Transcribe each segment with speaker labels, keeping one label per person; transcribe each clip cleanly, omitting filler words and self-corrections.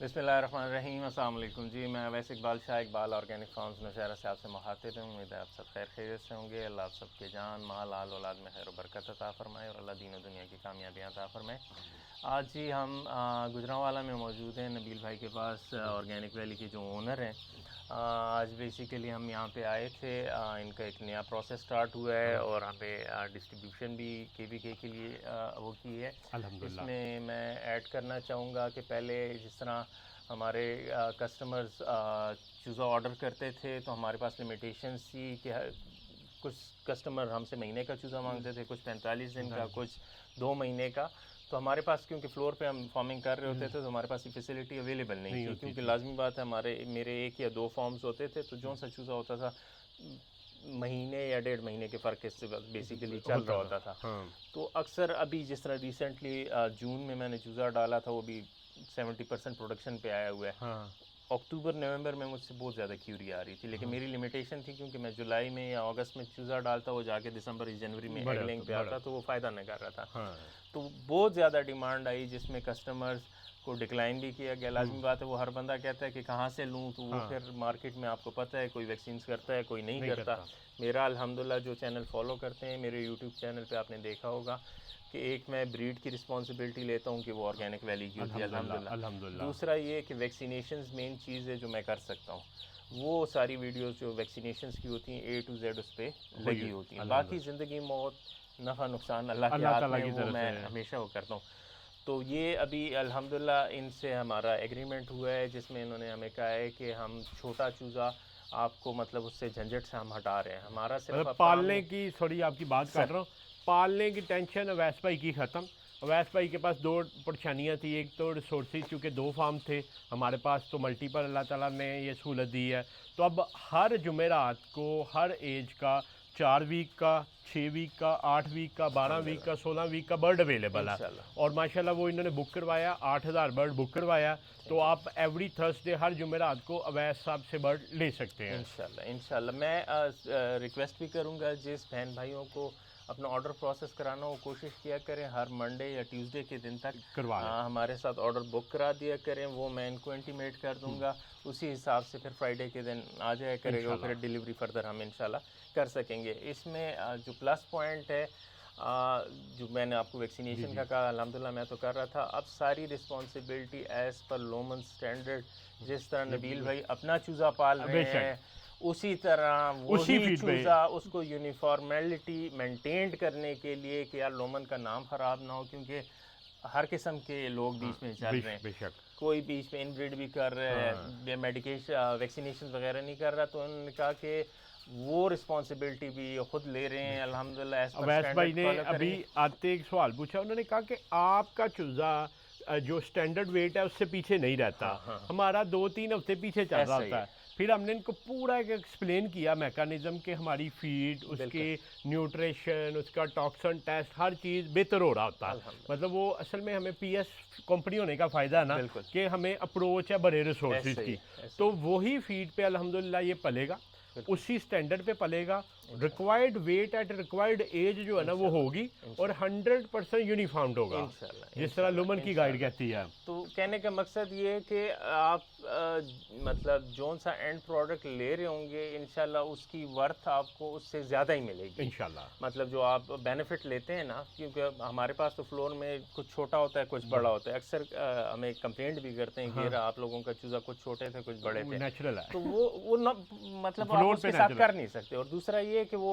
Speaker 1: बिस्मिल्लाहिर्रहमानिर्रहीम। अस्सलाम वालेकुम जी। मैं वैसे इकबाल शाह, इकबाल ऑर्गेनिक फार्म्स नौशहरा से आपसे मुखातिब हूँ। उम्मीद है आप सब खैर खैरियत से होंगे। अल्लाह आप सबके जान माल आल औलाद में खैर बरकत अता फरमाए और अल्लाह दीन और दुनिया की कामयाबियाँ अता फरमाए। आज ही हम गुजरांवाला में मौजूद हैं नबील भाई के पास, ऑर्गेनिक वैली के जो ओनर हैं। आज बेसिकली हम यहाँ पे आए थे। इनका एक नया प्रोसेस स्टार्ट हुआ है और हमें डिस्ट्रीब्यूशन भी KVK के लिए वो की है।
Speaker 2: अल्हम्दुलिल्लाह।
Speaker 1: इसमें मैं ऐड करना चाहूँगा कि पहले जिस तरह हमारे कस्टमर्स चूज़ा ऑर्डर करते थे तो हमारे पास लिमिटेशंस थी कि कुछ कस्टमर हमसे महीने का चूज़ा मांगते थे, कुछ 45 दिन का, कुछ 2 महीने का। तो हमारे पास क्योंकि फ्लोर पे हम फार्मिंग कर रहे होते थे तो हमारे पास ये फैसिलिटी अवेलेबल नहीं थी, क्योंकि लाजमी बात है मेरे 1 या 2 फॉर्म्स होते थे तो जो सा चूज़ा होता था महीने या 1.5 महीने के फ़र्क से बेसिकली चल रहा होता था। तो अक्सर अभी जिस तरह रिसेंटली जून में मैंने चूज़ा डाला था वो भी 70% प्रोडक्शन पे आया हुआ है। अक्टूबर नवंबर में मुझसे बहुत ज़्यादा क्यूरी आ रही थी, लेकिन मेरी लिमिटेशन थी क्योंकि मैं जुलाई में या अगस्त में चूज़ा डालता, वो जाके दिसंबर या जनवरी में एग लेइंग पे आता तो वो फ़ायदा नहीं कर रहा था। तो बहुत ज़्यादा डिमांड आई जिसमें कस्टमर्स को डिक्लाइन भी किया गया। लाजमी बात है वो हर बंदा कहता है कि कहाँ से लूँ, तो वो फिर मार्केट में आपको पता है कोई वैक्सीन करता है, कोई नहीं करता। मेरा अल्हम्दुलिल्लाह जो चैनल फॉलो करते हैं, मेरे यूट्यूब चैनल पे आपने देखा होगा कि एक मैं ब्रीड की रिस्पॉन्सिबिलिटी लेता हूँ कि वो ऑर्गेनिक वैली की होती है अल्हम्दुलिल्लाह। दूसरा ये कि वैक्सीनेशंस मेन चीज़ है जो मैं कर सकता हूँ, वो सारी वीडियोस जो वैक्सीनेशंस की होती हैं A to Z उस पर लगी होती हैं। बाकी ज़िंदगी मौत नफ़ा नुकसान अल्लाह के हाथ में, वो मैं हमेशा वो करता हूँ। तो ये अभी अल्हम्दुलिल्लाह इनसे हमारा एग्रीमेंट हुआ है जिसमें इन्होंने हमें कहा है कि हम छोटा चूज़ा आपको मतलब उससे झंझट से हम हटा रहे हैं। हमारा सिर्फ
Speaker 2: पालने की थोड़ी आपकी बात कर रहा हूँ, पालने की टेंशन अवैस भाई की ख़त्म। अवैस भाई के पास 2 परेशानियाँ थी। एक तो रिसोर्सेज, चूँकि 2 फार्म थे हमारे पास, तो मल्टीपल अल्लाह ताला ने ये सहूलत दी है। तो अब हर जुमेरात को हर एज का 4 वीक का, 6 वीक का, 8 वीक का, 12 वीक का, 16 वीक का बर्ड अवेलेबल है। और माशाल्लाह वो इन्होंने बुक करवाया, 8000 बर्ड बुक करवाया। तो आप एवरी थर्सडे हर जुमेरात को अवैस साहब से बर्ड ले सकते हैं।
Speaker 1: इंशाल्लाह मैं रिक्वेस्ट भी करूँगा जिस बहन भाइयों को अपना ऑर्डर प्रोसेस कराना हो, कोशिश किया करें हर मंडे या ट्यूसडे के दिन तक हमारे साथ ऑर्डर बुक करा दिया करें। वो मैं इनको इंटीमेट कर दूंगा, उसी हिसाब से फिर फ्राइडे के दिन आ जाया करेगा, फिर डिलीवरी फर्दर हम इंशाल्लाह कर सकेंगे। इसमें जो प्लस पॉइंट है जो मैंने आपको वैक्सीनेशन का कहा, अल्हम्दुलिल्लाह मैं तो कर रहा था। अब सारी responsibility as per Loman standard, जिस तरह नबील भाई अपना चूज़ा पाल रहे हैं उसी तरह वही चूज़ा उसको यूनिफॉर्मेलिटी मेंटेन करने के लिए कि यार लोमन का नाम ख़राब ना हो, क्योंकि हर किस्म के लोग बीच में चल रहे हैं। कोई बीच में इनब्रीड भी कर रहा है, मेडिकेशन वैक्सीनेशन वगैरह नहीं कर रहा, तो उन्होंने कहा कि वो रिस्पॉन्सिबिलिटी भी खुद ले रहे हैं अल्हम्दुलिल्लाह।
Speaker 2: अवैस भाई ने अभी आते एक सवाल पूछा, उन्होंने कहा कि आपका चूज़ा जो स्टैंडर्ड वेट है उससे पीछे नहीं रहता। हमारा 2-3 हफ्ते पीछे चल रहा होता है। फिर हमने इनको पूरा एक एक्सप्लेन किया मैकेनिज्म के हमारी फीड, उसके न्यूट्रिशन, उसका टॉक्सन टेस्ट, हर चीज़ बेहतर हो रहा होता है। मतलब वो असल में हमें PS कंपनी होने का फ़ायदा है ना कि हमें अप्रोच है बड़े रिसोर्सेज की। तो वही फीड पे अल्हम्दुलिल्लाह ये पलेगा, उसी स्टैंडर्ड पे पलेगा। Required weight at required age जो है ना वो होगी और 100% यूनिफॉर्म्ड होगा, जिस तरह लुमन की गाइड कहती है।
Speaker 1: तो कहने का मकसद ये है कि आप मतलब जोन सा एंड प्रोडक्ट ले रहे होंगे इंशाल्लाह उसकी वर्थ आपको उससे ज़्यादा ही मिलेगी
Speaker 2: इंशाल्लाह।
Speaker 1: मतलब जो आप बेनिफिट लेते हैं ना, क्योंकि हमारे पास तो फ्लोर में कुछ छोटा होता है कुछ बड़ा होता है। अक्सर हमें कंप्लेंट भी करते हैं कि आप लोगों का चूज़ा कुछ छोटे थे कुछ बड़े थे,
Speaker 2: नेचुरल है।
Speaker 1: तो वो मतलब आप उसके साथ कर नहीं सकते। और दूसरा ये कि वो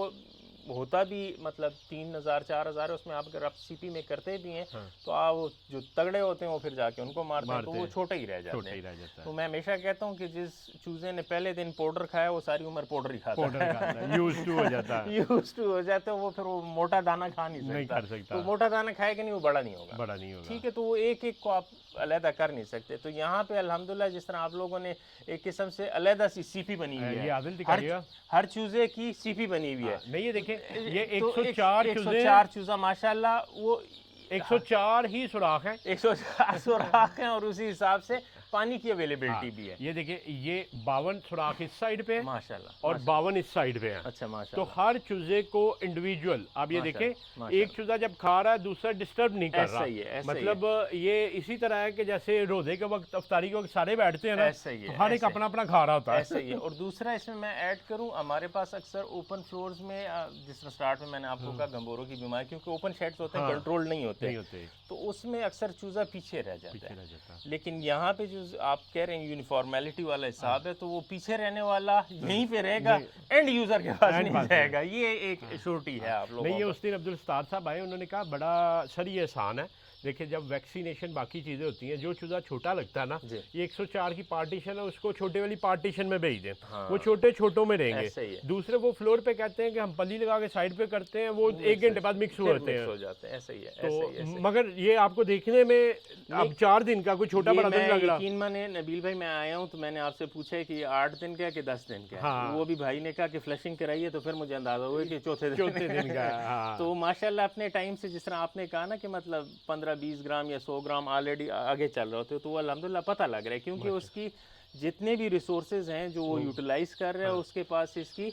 Speaker 1: होता भी मतलब 3000 4000 है, उसमें आप अगर आप CP में करते भी हैं तो आप जो तगड़े होते हैं वो फिर जाके उनको मारते हैं, तो वो छोटे ही रह जाते हैं। तो मैं हमेशा कहता हूँ कि जिस चूजे ने पहले दिन पाउडर खाया वो सारी उम्र पाउडर ही खाता है,
Speaker 2: यूज्ड टू हो जाता है।
Speaker 1: यूज्ड टू हो जाता है वो, फिर वो मोटा दाना खा नहीं सकता। तो मोटा दाना खाएगा नहीं वो बड़ा नहीं होगा, ठीक है। तो वो एक एक को आप अलहदा कर नहीं सकते। तो यहाँ पे अल्हम्दुलिल्लाह जिस तरह आप लोगों ने एक किस्म से अलहदा सी CP बनी हुई है, हर चूजे की CP बनी हुई है।
Speaker 2: नहीं ये देखें, ये
Speaker 1: 104 चूजा माशाल्लाह, वो
Speaker 2: 104 ही सुराख हैं,
Speaker 1: 104 सुराख हैं और उसी हिसाब से पानी की अवेलेबिलिटी भी है।
Speaker 2: ये देखिए, ये 52 सुराख इस साइड पे है
Speaker 1: माशाल्लाह
Speaker 2: और 52 इस साइड पे है।
Speaker 1: अच्छा
Speaker 2: तो
Speaker 1: माशाल्लाह
Speaker 2: हर चूजे को इंडिविजुअल आप ये देखें,
Speaker 1: माशाल्लाह।
Speaker 2: एक चूजा जब खा रहा है दूसरा डिस्टर्ब नहीं कर
Speaker 1: ऐसा
Speaker 2: रहा।
Speaker 1: ही है, ऐसा ही
Speaker 2: मतलब ये इसी तरह है कि जैसे रोजे के वक्त अफ्तारी के वक्त सारे बैठते हैं ना,
Speaker 1: ऐसा ही है,
Speaker 2: तो हर एक
Speaker 1: ऐसे।
Speaker 2: अपना अपना खा रहा होता है।
Speaker 1: ऐसा ही है। और दूसरा इसमें मैं ऐड करूं, हमारे पास अक्सर ओपन फ्लोर्स में जिस तरह स्टार्ट में मैंने आपको कहा गंगोरों की बीमारी, क्योंकि ओपन शेड्स होते हैं,
Speaker 2: हाँ,
Speaker 1: कंट्रोल नहीं होते,
Speaker 2: नहीं होते,
Speaker 1: तो उसमें अक्सर चूजा पीछे रह जाता
Speaker 2: पीछे
Speaker 1: है।
Speaker 2: रह जाता है।
Speaker 1: लेकिन यहाँ पे जो आप कह रहे हैं यूनिफॉर्मेलिटी वाला हिसाब है, तो वो पीछे रहने वाला यहीं पे रहेगा, एंड यूजर के पास नहीं जाएगा। ये एक श्योरिटी है आप लोगों
Speaker 2: नहीं, ये
Speaker 1: को।
Speaker 2: उस दिन अब्दुल सत्तार साहब आए, उन्होंने कहा बड़ा सर ये आसान है। देखिए, जब वैक्सीनेशन बाकी चीज़ें होती हैं, जो चूजा छोटा लगता है ना,
Speaker 1: जी।
Speaker 2: ये 104 की पार्टीशन है, उसको छोटे वाली पार्टीशन में भेज दें,
Speaker 1: हाँ।
Speaker 2: वो छोटे छोटों में
Speaker 1: ऐसे ही
Speaker 2: रहेंगे।
Speaker 1: है।
Speaker 2: दूसरे वो फ्लोर पे कहते हैं कि हम पल्ली लगा के साइड पे करते हैं, वो 1 घंटे बाद मिक्स
Speaker 1: फिर
Speaker 2: होते
Speaker 1: मिक्स हो
Speaker 2: हैं।
Speaker 1: जाते हैं। ऐसे ही है, ऐसे ही, ऐसे
Speaker 2: तो
Speaker 1: ही।
Speaker 2: मगर ये आपको देखने में अब 4 दिन का कोई छोटा
Speaker 1: ये
Speaker 2: बड़ा दिन
Speaker 1: मैं
Speaker 2: लग रहा।
Speaker 1: यकीन माने नबील भाई, मैं आया हूँ तो मैंने आपसे पूछा है कि ये 8 दिन का है कि 10 दिन का है।
Speaker 2: हाँ।
Speaker 1: वो भी भाई ने कहा कि फ्लशिंग कराई है, तो फिर मुझे अंदाजा हुआ कि चौथे
Speaker 2: दिन का है, हाँ।
Speaker 1: तो माशाल्लाह अपने टाइम से, जिस तरह आपने कहा ना कि मतलब 15-20 ग्राम या 100 ग्राम ऑलरेडी आगे चल रहे होते, तो वो अल्हम्दुलिल्लाह पता लग रहा है, क्योंकि उसकी जितने भी रिसोर्सेज हैं जो वो यूटिलाइज कर रहे हैं, उसके पास इसकी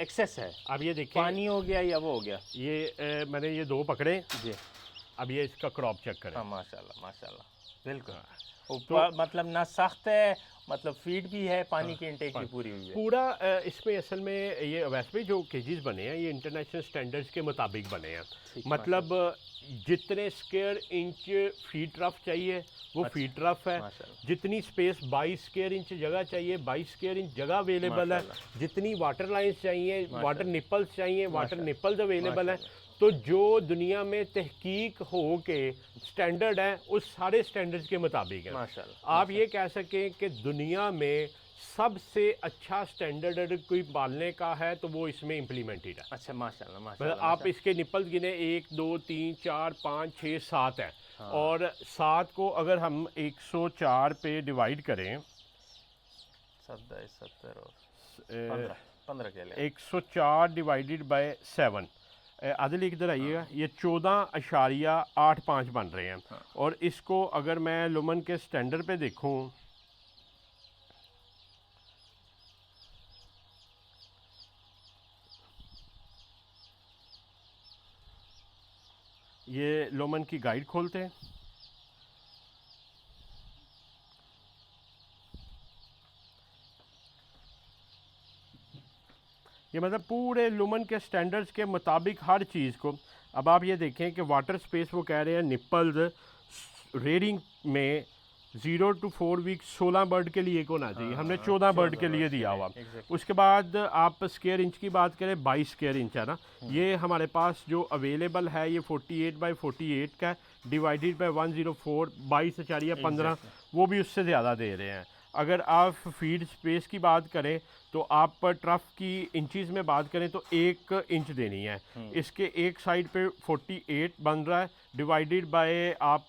Speaker 1: एक्सेस है।
Speaker 2: अब ये देखिए,
Speaker 1: पानी हो गया या वो हो गया।
Speaker 2: ये मैंने ये 2 पकड़े
Speaker 1: जी
Speaker 2: अब ये इसका क्रॉप चेक करें।
Speaker 1: हाँ माशाल्लाह माशाल्लाह, बिल्कुल। तो मतलब ना सख्त है, मतलब फीड भी है, पानी की इंटेक भी पूरी हुई है
Speaker 2: पूरा। इसमें असल में ये वैसे भी जो केजेस बने हैं, ये इंटरनेशनल स्टैंडर्ड्स के मुताबिक बने हैं। मतलब जितने स्क्वायर इंच फीट रफ चाहिए वो फीट रफ है। जितनी स्पेस 22 स्क्वायर इंच जगह चाहिए 22 स्क्वायर इंच जगह अवेलेबल है। जितनी वाटर लाइन्स चाहिए, वाटर निपल्स चाहिए, वाटर निपल्स अवेलेबल है। तो जो दुनिया में तहकीक हो के स्टैंडर्ड है, उस सारे स्टैंडर्ड्स के मुताबिक है।
Speaker 1: माशाल्लाह।
Speaker 2: आप ये कह सकें कि दुनिया में सबसे अच्छा स्टैंडर्ड अगर कोई पालने का है तो वो इसमें इम्प्लीमेंटेड है।
Speaker 1: अच्छा माशाल्लाह
Speaker 2: मतलब
Speaker 1: माशाल्लाह।
Speaker 2: आप इसके निपल्स गिने 1 2 3 4 5 6 7 हैं। और 7 को अगर हम 104 पे डिवाइड करें,
Speaker 1: 70 और 15 के लिए
Speaker 2: 104 डिवाइडेड बाय 7, आदिल इधर आइएगा, ये 14.85 बन रहे हैं। और इसको अगर मैं लुमन के स्टैंडर्ड पे देखूं, ये लोमन की गाइड खोलते हैं, ये मतलब पूरे लुमन के स्टैंडर्ड्स के मुताबिक हर चीज़ को। अब आप ये देखें कि वाटर स्पेस वो कह रहे हैं निपल्स रेडिंग में 0 to 4 वीक 16 बर्ड के लिए होना चाहिए। हमने 14 बर्ड के लिए दिया हुआ। उसके बाद आप स्क्वायर इंच की बात करें, 22 स्क्वायर इंच है ना, ये हमारे पास जो अवेलेबल है ये 48/48 का डिवाइडेड बाय 104 22.15, वो भी उससे ज़्यादा दे रहे हैं। अगर आप फीड स्पेस की बात करें तो आप ट्रफ की इंचज़ में बात करें तो 1 इंच देनी है। इसके एक साइड पे 48 बन रहा है, डिवाइडेड बाय आप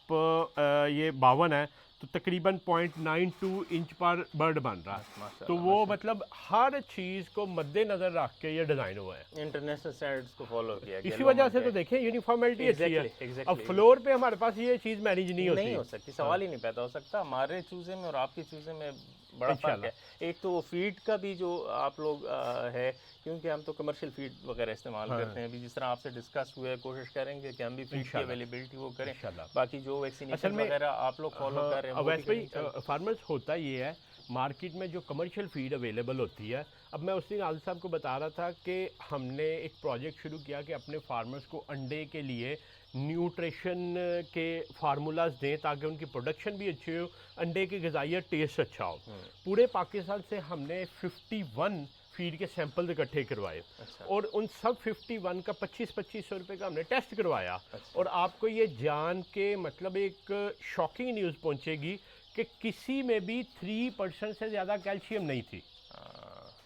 Speaker 2: ये 52 है, तो तकरीबन 0.92 इंच पर बर्ड बन रहा है। तो वो मतलब हर चीज़ को मद्देनज़र रख के ये डिज़ाइन हुआ है,
Speaker 1: इंटरनेशनल स्टैंडर्ड्स को फॉलो किया गया।
Speaker 2: इसी वजह से तो देखें यूनिफॉर्मेलिटी अच्छी है। अब फ्लोर पे हमारे पास ये चीज़ मैनेज नहीं होती,
Speaker 1: नहीं हो सकती, सवाल ही नहीं पैदा हो सकता। हमारे चूजे में और आपके चूजे में बड़ा फर्क है। एक तो फीड का भी जो आप लोग है, क्योंकि हम तो कमर्शियल फीड वगैरह इस्तेमाल करते हैं। अभी जिस तरह आपसे डिस्कस हुए, कोशिश करेंगे कि हम भी फीड की अवेलेबिलिटी वो करें। बाकी जो वैक्सीनेशन वगैरह आप लोग फॉलो कर रहे हैं,
Speaker 2: वैसे भी फार्मर्स होता ये है, मार्केट में जो कमर्शियल फीड अवेलेबल होती है। अब मैं उस दिन आदिल साहब को बता रहा था कि हमने एक प्रोजेक्ट शुरू किया कि अपने फार्मर्स को अंडे के लिए न्यूट्रिशन के फार्मूलाज दें ताकि उनकी प्रोडक्शन भी अच्छी हो, अंडे की ग़िज़ाइयत टेस्ट अच्छा हो। पूरे पाकिस्तान से हमने 51 फीड के सैंपल इकट्ठे करवाए। और उन सब 51 का 2500 रुपये का हमने टेस्ट करवाया। और आपको ये जान के मतलब एक शॉकिंग न्यूज़ पहुंचेगी कि किसी में भी 3% से ज़्यादा कैल्शियम नहीं थी।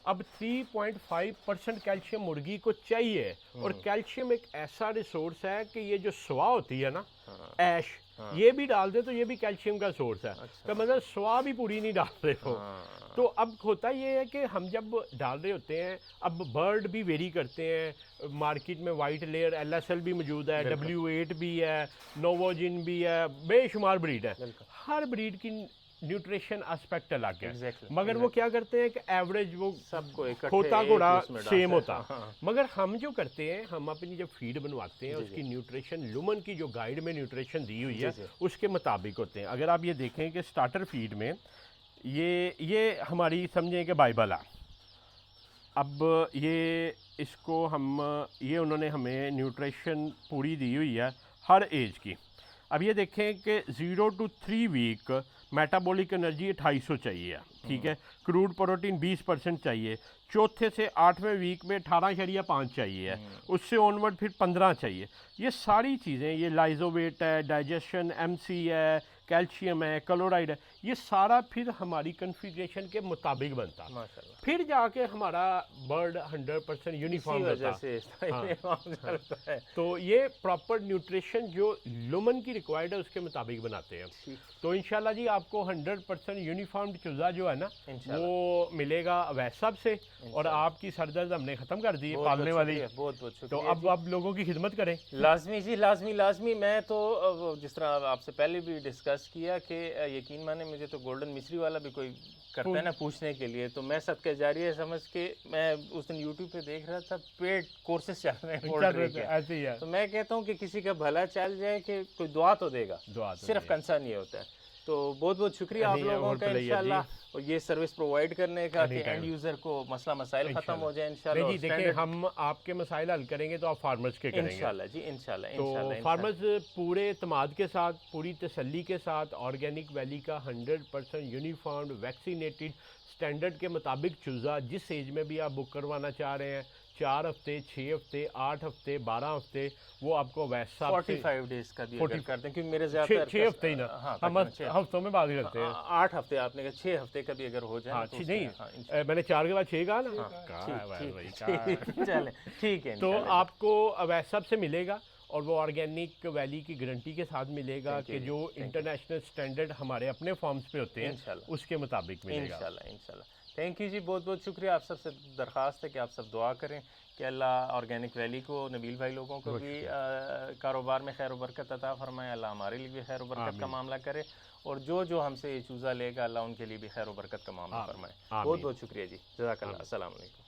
Speaker 2: अब 3.5% कैल्शियम मुर्गी को चाहिए। और कैल्शियम एक ऐसा रिसोर्स है कि ये जो स्वा होती है ना, ऐश, ये भी डाल दे तो ये भी कैल्शियम का सोर्स है। तो मतलब स्वा भी पूरी नहीं डाल रहे हो। तो अब होता ये है कि हम जब डाल रहे होते हैं, अब बर्ड भी वेरी करते हैं। मार्केट में वाइट लेयर LSL भी मौजूद है, W8 भी है, नोवोजिन भी है, बेशुमार ब्रीड है। हर ब्रीड की न्यूट्रिशन एस्पेक्ट अलग है।
Speaker 1: Exactly,
Speaker 2: मगर वो क्या करते हैं कि एवरेज वो
Speaker 1: सबको इकट्ठे
Speaker 2: खोता
Speaker 1: एक
Speaker 2: घोड़ा
Speaker 1: उसमें डालते
Speaker 2: सेम
Speaker 1: हैं।
Speaker 2: होता।
Speaker 1: हाँ,
Speaker 2: मगर हम जो करते हैं, हम अपनी जब फीड बनवाते हैं
Speaker 1: जी,
Speaker 2: उसकी न्यूट्रिशन लुमन की जो गाइड में न्यूट्रिशन दी हुई है
Speaker 1: जी, जी।
Speaker 2: उसके मुताबिक होते हैं। अगर आप ये देखें कि स्टार्टर फीड में ये हमारी समझें कि बाइबल है। अब ये इसको हम ये उन्होंने हमें न्यूट्रिशन पूरी दी हुई है हर एज की। अब ये देखें कि 0 to 3 वीक मेटाबॉलिक एनर्जी 2800 चाहिए, ठीक है। क्रूड प्रोटीन 20% चाहिए। चौथे से 8वें वीक में 18.5 चाहिए। उससे ऑनवर्ड फिर 15 चाहिए। ये सारी चीज़ें, ये लाइजोवेट है, डाइजेशन, एमसी है, कैल्शियम है, क्लोराइड है, ये सारा फिर हमारी कन्फिग्रेशन के मुताबिक बनता है।
Speaker 1: माशाल्लाह।
Speaker 2: फिर जाके हमारा बर्ड 100% यूनिफॉर्म
Speaker 1: इसी वजह
Speaker 2: होता
Speaker 1: से चलता है।
Speaker 2: तो ये प्रॉपर न्यूट्रिशन जो लुमन की रिक्वायर्ड है उसके मुताबिक बनाते हैं।
Speaker 1: ठीक।
Speaker 2: तो इंशाल्लाह जी आपको 100% यूनिफॉर्म चूज़ा जो है ना
Speaker 1: इंशाल्लाह।
Speaker 2: वो मिलेगा वैसा से। और आपकी सरदर्द हमने ख़त्म कर दी है पालने वाली।
Speaker 1: बहुत बहुत
Speaker 2: तो
Speaker 1: शुक्रिया
Speaker 2: अब
Speaker 1: जी।
Speaker 2: आप लोगों की खिदमत करें।
Speaker 1: लाजमी जी, लाजमी लाजमी। मैं तो जिस तरह आपसे पहले भी डिस्कस किया कि यकीन माने मुझे तो गोल्डन मिस्री वाला भी कोई करता है ना पूछने के लिए, तो मैं सदका जारिया समझ के मैं उस दिन यूट्यूब पे देख रहा था, पेड कोर्सेज चल रहे हैं पोल्ट्री के।
Speaker 2: ऐसे ही है।
Speaker 1: तो मैं कहता हूँ कि किसी का भला चल जाए कि कोई दुआ तो देगा,
Speaker 2: दुआ तो
Speaker 1: सिर्फ
Speaker 2: देगा।
Speaker 1: कंसर्न ये होता है। तो बहुत बहुत शुक्रिया आप
Speaker 2: नहीं,
Speaker 1: लोगों
Speaker 2: और
Speaker 1: का
Speaker 2: प्लेयर जी।
Speaker 1: इंशाल्लाह और ये सर्विस प्रोवाइड करने का कि
Speaker 2: Anytime।
Speaker 1: एंड यूज़र को मसला मसाइल ख़त्म हो जाए
Speaker 2: नहीं
Speaker 1: इंशाल्लाह।
Speaker 2: जी, देखिए हम आपके मसाइल हल करेंगे तो आप फार्मर्स के करेंगे।
Speaker 1: इंशाल्लाह जी, इंशाल्लाह
Speaker 2: तो
Speaker 1: इंशाल्लाह।
Speaker 2: फार्मर्स पूरे इत्मीनाद के साथ, पूरी तसल्ली के साथ ऑर्गेनिक वैली का 100% यूनिफॉर्म्ड वैक्सीनेटेड स्टैंडर्ड के मुताबिक चूज़ा जिस एज में भी आप बुक करवाना चाह रहे हैं, 4 हफ्ते, 6 हफ्ते, 8 हफ्ते, 12 हफ्ते, वो आपको वैसा
Speaker 1: 45 डेज का भी अगर करते हैं, क्योंकि मेरे ज़्यादातर
Speaker 2: 6 हफ्ते ही ना,
Speaker 1: हाँ,
Speaker 2: हम हफ्तों में बात करते हैं।
Speaker 1: 8 हफ्ते, आपने कहा 6 हफ्ते का भी अगर हो जाए
Speaker 2: हाँ,
Speaker 1: तो
Speaker 2: नहीं,
Speaker 1: हाँ,
Speaker 2: मैंने 4 के बाद 6 कहा ना।
Speaker 1: ठीक
Speaker 2: भाई,
Speaker 1: ठीक चले, ठीक है।
Speaker 2: तो
Speaker 1: इंशाल्लाह।
Speaker 2: आपको वैसा से मिलेगा और वो ऑर्गेनिक वैली की गारंटी के साथ मिलेगा
Speaker 1: Thank you
Speaker 2: कि
Speaker 1: जी,
Speaker 2: जो
Speaker 1: thank you।
Speaker 2: इंटरनेशनल स्टैंडर्ड हमारे अपने फॉर्म्स पे होते हैं
Speaker 1: इंशाल्लाह।
Speaker 2: उसके मुताबिक मिलेगा।
Speaker 1: इंशाल्लाह इंशाल्लाह। थैंक यू जी, बहुत बहुत शुक्रिया। आप सबसे दरख्वास्त है कि आप सब दुआ करें कि अल्लाह ऑर्गेनिक वैली को, नबील भाई लोगों को भी कारोबार में खैर बरकत अता फरमाए। अल्लाह हमारे लिए भी खैर बरकत का मामला करे और जो जो हमसे ये चूज़ा लेगा अल्लाह उनके लिए भी खैर बरकत का मामला फरमाए। बहुत बहुत शुक्रिया जी, जज़ाकल्लाह। अस्सलाम वालेकुम।